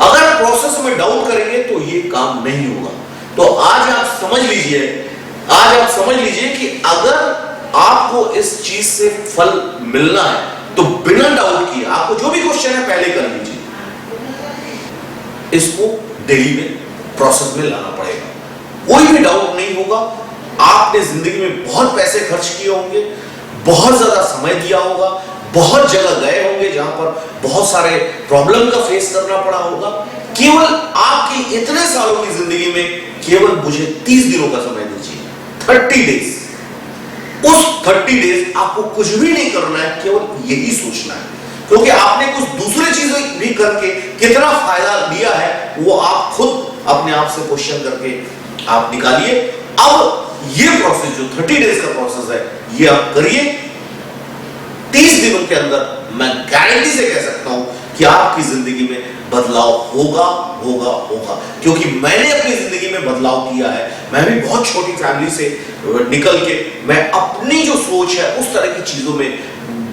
S2: अगर प्रोसेस में डाउट करेंगे तो ये काम नहीं होगा। तो आज आप समझ लीजिए कि अगर आपको इस चीज से फल मिलना है तो बिना डाउट किए आपको जो भी क्वेश्चन है पहले कर लीजिए, इसको डेली में प्रोसेस में लाना पड़ेगा। कोई भी डाउट नहीं होगा। आपने जिंदगी में बहुत पैसे खर्च किए होंगे, बहुत ज्यादा समय दिया होगा, बहुत जगह गए होंगे जहां पर बहुत सारे प्रॉब्लम का फेस करना पड़ा होगा। केवल आपकी इतने सालों की जिंदगी में केवल मुझे 30 दिनों का समय दीजिए, 30 डेज। उस 30 डेज आपको कुछ भी नहीं करना है, केवल यही सोचना है, क्योंकि आपने कुछ दूसरे चीजें भी करके कितना फायदा लिया है वो आप खुद अपने आप से क्वेश्चन करके आप निकालिए। अब ये प्रोसेस जो 30 डेज का प्रोसेस है ये आप करिए। 30 दिनों के अंदर मैं गारंटी से कह सकता हूं कि आपकी जिंदगी में बदलाव होगा। क्योंकि मैंने अपनी जिंदगी में बदलाव किया है। मैं भी बहुत छोटी फैमिली से निकल के मैं अपनी जो सोच है उस तरह की चीजों में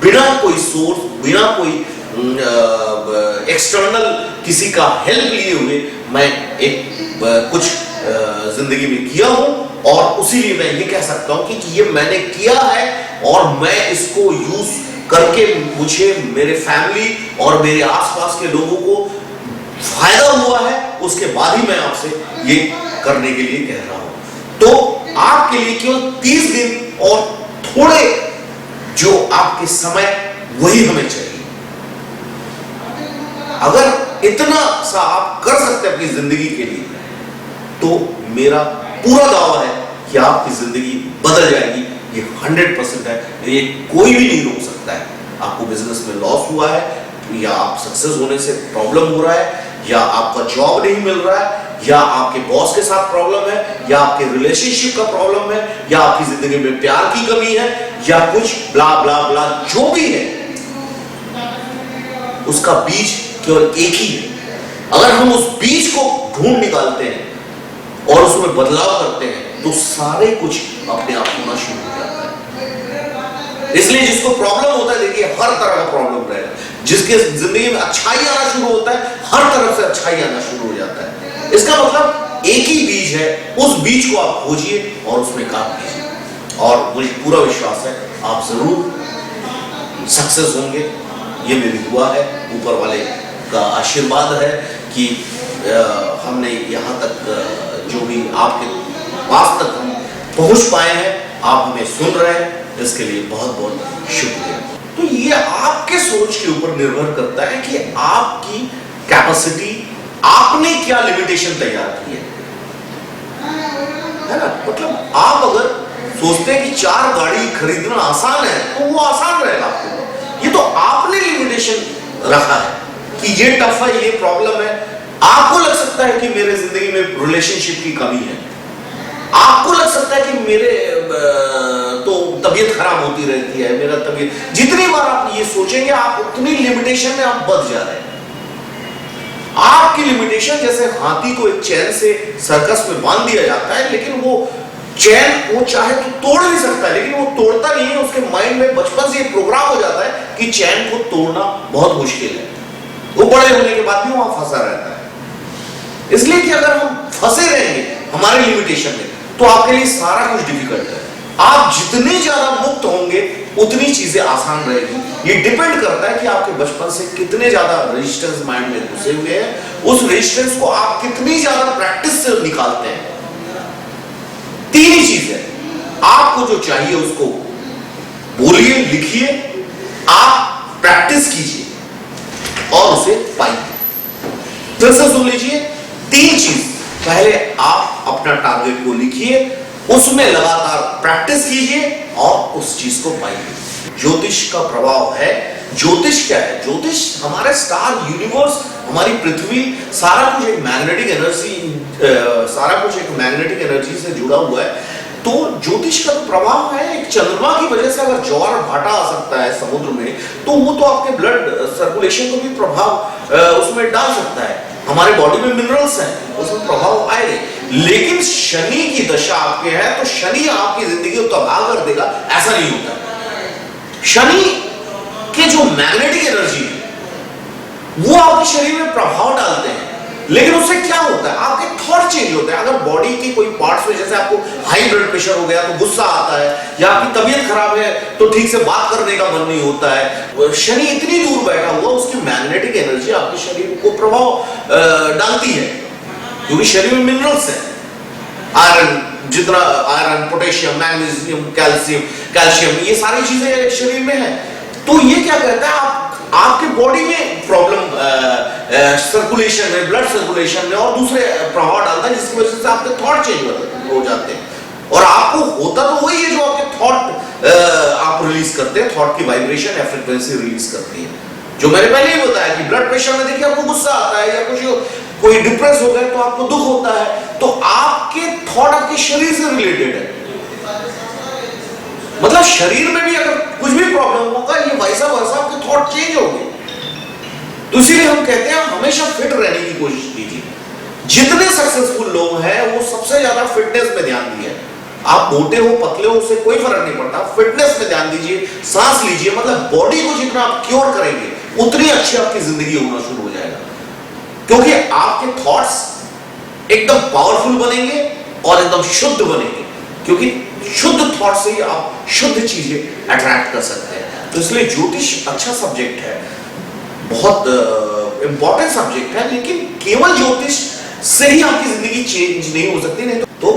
S2: बिना कोई सोर्स, बिना कोई एक्सटर्नल किसी का हेल्प लिए हुए मैं एक कुछ जिंदगी में किया हूं, और उसीलिए मैं ये कह सकता हूं कि ये मैंने किया है और मैं इसको यूज करके मुझे, मेरे फैमिली और मेरे आसपास के लोगों को फायदा हुआ है। उसके बाद ही मैं आपसे ये करने के लिए कह रहा हूं। तो आपके लिए केवल 30 दिन और थोड़े जो आपके समय वही हमें चाहिए। अगर इतना सा आप कर सकते हैं अपनी जिंदगी के लिए तो मेरा पूरा दावा है कि आपकी जिंदगी बदल जाएगी। ये 100% है, ये कोई भी नहीं रोक सकता है। आपको बिजनेस में लॉस हुआ है, या आप सक्सेस होने से प्रॉब्लम हो रहा है, या आपका जॉब नहीं मिल रहा है, या आपके बॉस के साथ प्रॉब्लम है, या आपके रिलेशनशिप का प्रॉब्लम है, या आपकी जिंदगी में प्यार की कमी है, या कुछ ब्ला ब्ला ब्ला जो भी है, उसका बीज केवल एक ही है। अगर हम उस बीज को ढूंढ निकालते हैं और उसमें बदलाव करते हैं तो सारे कुछ अपने आप होना शुरू हो जाता है। इसलिए जिसको प्रॉब्लम होता है, देखिए हर तरह का प्रॉब्लम रहेगा, जिसके जिंदगी में अच्छाई आना शुरू होता है, हर तरफ से अच्छाई आना शुरू हो जाता है। इसका मतलब एक ही बीज है, उस बीज को आप खोजिए और उसमें काम कीजिए, और मुझे पूरा विश्वास है आप जरूर सक्सेस होंगे। ये मेरी दुआ है, ऊपर वाले का आशीर्वाद है कि हमने यहाँ तक जो भी आपके पास तक हम पहुंच पाए हैं, आप हमें सुन रहे हैं, इसके लिए बहुत बहुत शुक्रिया। तो ये आपके सोच के ऊपर निर्भर करता है कि आपकी कैपेसिटी, आपने क्या लिमिटेशन तैयार की है ना। मतलब आप अगर सोचते हैं कि 4 गाड़ी खरीदना आसान है तो वो आसान रहेगा आपको। ये तो आपने लिमिटेशन रखा है कि ये टफ है, ये प्रॉब्लम है। आपको लग सकता है कि मेरे जिंदगी में रिलेशनशिप की कमी है, आपको लग सकता है कि मेरे तो तबीयत खराब होती रहती है, मेरा तबीयत, जितनी बार आप ये सोचेंगे आप उतनी लिमिटेशन में आप बच जा रहे हैं। आपकी लिमिटेशन जैसे हाथी को एक चैन से सर्कस में बांध दिया जाता है, लेकिन वो चैन वो चाहे तो तोड़ नहीं सकता है, लेकिन वो तोड़ता नहीं है। उसके माइंड में बचपन से ये प्रोग्राम हो जाता है कि चैन को तोड़ना बहुत मुश्किल है, वो बड़े होने के बाद भी वहां फंसा रहता है। इसलिए कि अगर हम फंसे रहेंगे हमारे लिमिटेशन में तो आपके लिए सारा कुछ डिफिकल्ट है। आप जितने ज्यादा मुक्त होंगे उतनी चीजें आसान रहेगी। ये डिपेंड करता है कि आपके बचपन से कितने ज्यादा रेजिस्टेंस माइंड में घुसे हुए हैं, उस रेजिस्टेंस को आप कितनी ज्यादा प्रैक्टिस से निकालते हैं। 3 ही चीज है, आपको जो चाहिए उसको बोलिए, लिखिए, आप प्रैक्टिस कीजिए और उसे पाइए। फिर से सुन लीजिए, 3 चीज। पहले आप अपना टारगेट को लिखिए, उसमें लगातार प्रैक्टिस कीजिए और उस चीज को पाइए। ज्योतिष का प्रभाव है। ज्योतिष क्या है? ज्योतिष हमारे स्टार यूनिवर्स, हमारी पृथ्वी, सारा कुछ एक मैग्नेटिक एनर्जी, सारा कुछ एक मैग्नेटिक एनर्जी से जुड़ा हुआ है। तो ज्योतिष का तो प्रभाव है, एक चंद्रमा की वजह से अगर ज्वार भाटा आ सकता है समुद्र में, तो वो तो आपके ब्लड सर्कुलेशन को भी प्रभाव उसमें डाल सकता है। हमारे बॉडी में मिनरल्स हैं, उसमें प्रभाव आएगा। लेकिन शनि की दशा आपके है तो शनि आपकी जिंदगी को तबाह कर देगा, ऐसा नहीं होता। शनि के जो मैग्नेटिक एनर्जी है वो आपके शरीर में प्रभाव डालते हैं, लेकिन उससे क्या होता है? आपके थॉट चेंज होते हैं। अगर बॉडी के कोई पार्ट्स में, जैसे आपको हाई ब्लड प्रेशर हो गया तो गुस्सा आता है, या आपकी तबीयत खराब है तो ठीक से बात करने का मन नहीं होता है। शनि इतनी दूर बैठा हुआ, उसकी मैग्नेटिक एनर्जी आपके शरीर को प्रभाव डालती है, क्योंकि शरीर में मिनरल्स है। आयरन, जितना आयरन, पोटेशियम, मैग्नीशियम, कैल्शियम, ये सारी चीजें शरीर में है। तो ये क्या कहता है, आपके बॉडी में प्रॉब्लम सर्कुलेशन में, ब्लड सर्कुलेशन में और दूसरे प्रभाव डालता है, जिसकी वजह से आपके थॉट चेंज हो जाते हैं। और आपको होता तो वही है जो आपके थॉट आप रिलीज करते हैं, थॉट की वाइब्रेशन या फ्रीक्वेंसी रिलीज करती है। जो मैंने पहले ही बताया कि ब्लड प्रेशर में देखिए आपको गुस्सा आता है, या कुछ कोई डिप्रेस हो गया तो आपको दुख होता है, तो आपके थॉट आपके शरीर से रिलेटेड है। मतलब शरीर में भी अगर कुछ भी प्रॉब्लम होगा, ये वैसा वैसा आपके थॉट चेंज होंगे। तो इसीलिए हम कहते हैं हमेशा फिट रहने की कोशिश कीजिए। जितने सक्सेसफुल लोग हैं वो सबसे ज्यादा फिटनेस में ध्यान दिए। आप मोटे हो, पतले हो, उससे कोई फर्क नहीं पड़ता, फिटनेस में ध्यान दीजिए, सांस लीजिए। मतलब बॉडी को जितना आप क्योर करेंगे उतनी अच्छी आपकी जिंदगी होना शुरू हो जाएगा, क्योंकि आपके थॉट्स एकदम पावरफुल बनेंगे और एकदम शुद्ध बनेंगे, क्योंकि शुद्ध थॉट से ही आप शुद्ध चीजें अट्रैक्ट कर सकते हैं। तो इसलिए ज्योतिष अच्छा सब्जेक्ट है, बहुत इंपॉर्टेंट सब्जेक्ट है, लेकिन केवल ज्योतिष से ही आपकी जिंदगी चेंज नहीं हो सकती। नहीं तो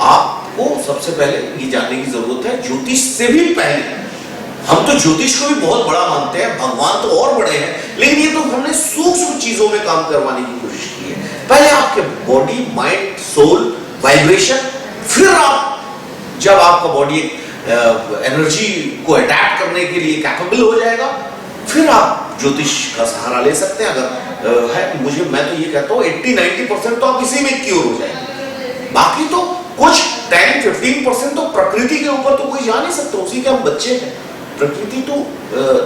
S2: आपको सबसे पहले ये जानने की जरूरत है, ज्योतिष से भी पहले हम तो ज्योतिष को भी बहुत बड़ा मानते हैं, भगवान तो और बड़े हैं, लेकिन ये तो हमने सूक्ष्म चीजों में काम करवाने की कोशिश की है। पहले आपके बॉडी, माइंड, सोल, वाइब्रेशन, फिर आप जब आपका बॉडी एनर्जी को अटैक करने के लिए कैपेबल हो जाएगा, फिर आप ज्योतिष का सहारा ले सकते हैं। अगर है, मैं तो ये कहता हूँ 80-90% तो आप इसी में क्योर हो जाएंगे। बाकी तो कुछ 10-15% तो प्रकृति के ऊपर तो कोई जा नहीं सकता, उसी के हम बच्चे हैं, प्रकृति तो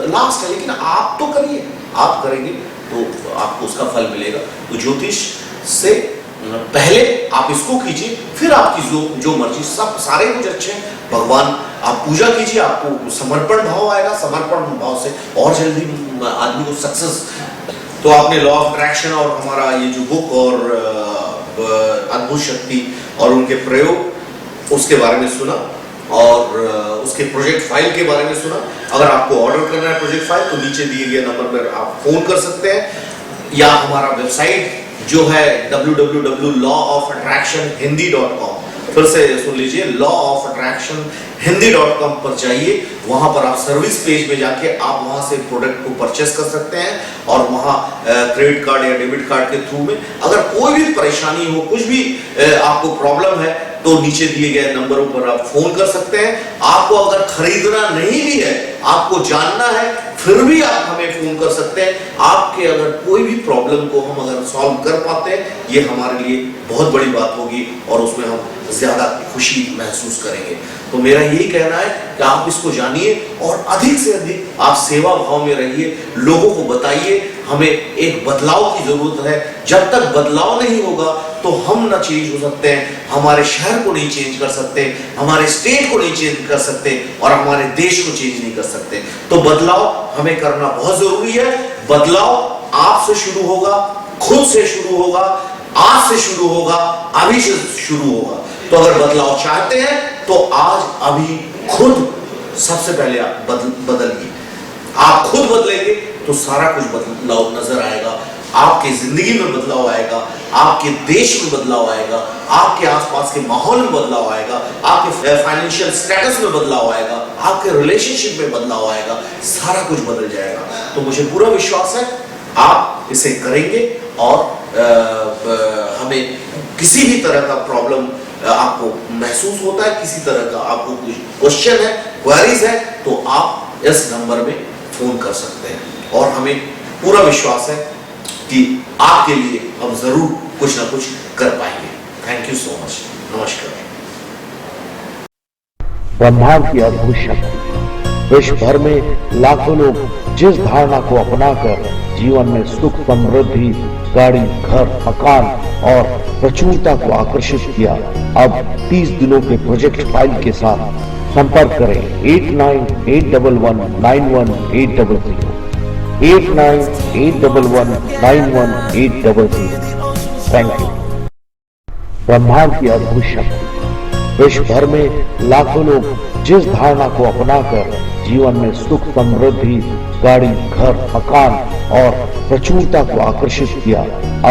S2: लास्ट है। लेकिन आप तो करिए, आप करेंगे तो आपको उसका फल मिलेगा। तो ज्योतिष से पहले आप इसको कीजिए, फिर आपकी जो मर्जी, सब सारे कुछ अच्छे हैं। भगवान आप पूजा कीजिए, आपको समर्पण भाव आएगा, समर्पण भाव से और जल्दी आदमी को सक्सेस। तो आपने लॉ ऑफ अट्रैक्शन और हमारा ये जो बुक और अद्भुत शक्ति और उनके प्रयोग उसके बारे में सुना, और उसके प्रोजेक्ट फाइल के बारे में सुना। अगर आपको ऑर्डर करना है प्रोजेक्ट फाइल तो नीचे दिए गए नंबर पर आप फोन कर सकते हैं, या हमारा वेबसाइट जो है www.lawofattractionhindi.com, फिर से सुन लीजिए, lawofattractionhindi.com पर जाइए। वहां पर आप सर्विस पेज में जाके आप वहां से प्रोडक्ट को परचेस कर सकते हैं, और वहां क्रेडिट कार्ड या डेबिट कार्ड के थ्रू में अगर कोई भी परेशानी हो, कुछ भी आपको प्रॉब्लम है, तो नीचे दिए गए नंबरों पर आप फोन कर सकते हैं। आपको अगर खरीदना नहीं भी है, आपको जानना है, फिर भी आप हमें फोन कर सकते हैं। आपके अगर कोई भी प्रॉब्लम को हम अगर सॉल्व कर पाते हैं, ये हमारे लिए बहुत बड़ी बात होगी, और उसमें हम ज्यादा खुशी महसूस करेंगे। तो मेरा यही कहना है कि आप इसको जानिए, और अधिक से अधिक आप सेवा भाव में रहिए, लोगों को बताइए। हमें एक बदलाव की जरूरत है। जब तक बदलाव नहीं होगा तो हम ना चेंज हो सकते हैं, हमारे शहर को नहीं चेंज कर सकते, हमारे स्टेट को नहीं चेंज कर सकते, और हमारे देश को चेंज नहीं कर सकते। तो बदलाव हमें करना बहुत जरूरी है। बदलाव आपसे शुरू होगा, खुद से शुरू होगा, आज से शुरू होगा, अभी से शुरू होगा। तो अगर बदलाव चाहते हैं तो आज अभी खुद सबसे पहले आप बदलिए। आप खुद बदलेंगे तो सारा कुछ बदलाव नजर आएगा। आपके जिंदगी में बदलाव आएगा, आपके देश में बदलाव आएगा, आपके आसपास के माहौल में बदलाव आएगा, आपके फाइनेंशियल स्टेटस में बदलाव आएगा, आपके रिलेशनशिप में बदलाव आएगा, सारा कुछ बदल जाएगा। तो मुझे पूरा विश्वास है आप इसे करेंगे, और हमें किसी भी तरह का प्रॉब्लम आपको महसूस होता है, किसी तरह का आपको कोई क्वेश्चन है, क्वेरीज है, तो आप इस नंबर में फोन कर सकते हैं, और हमें पूरा विश्वास है कि आपके लिए हम जरूर कुछ ना कुछ कर पाएंगे। Thank you so much. नमस्कार।
S1: ब्रह्मांड की अद्भुत शक्ति। विश्व भर में लाखों लोग जिस धारणा को अपनाकर जीवन में सुख, समृद्धि, गाड़ी, घर, मकान और प्रचुरता को आकर्षित किया, अब 30 दिनों के प्रोजेक्ट फाइल के साथ संपर्क करें 8981191800, 8981191800। Thank you. ब्रह्मांड की अद्भुत शक्ति। विश्व भर में लाखों लोग जिस धारणा को अपनाकर जीवन में सुख, समृद्धि, गाड़ी, घर, मकान और प्रचुरता को आकर्षित किया,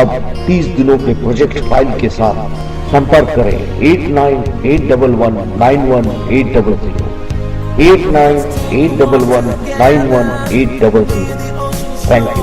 S1: अब 30 दिनों के प्रोजेक्ट फाइल के साथ संपर्क करें 8981191800, 8981191800। Thank you.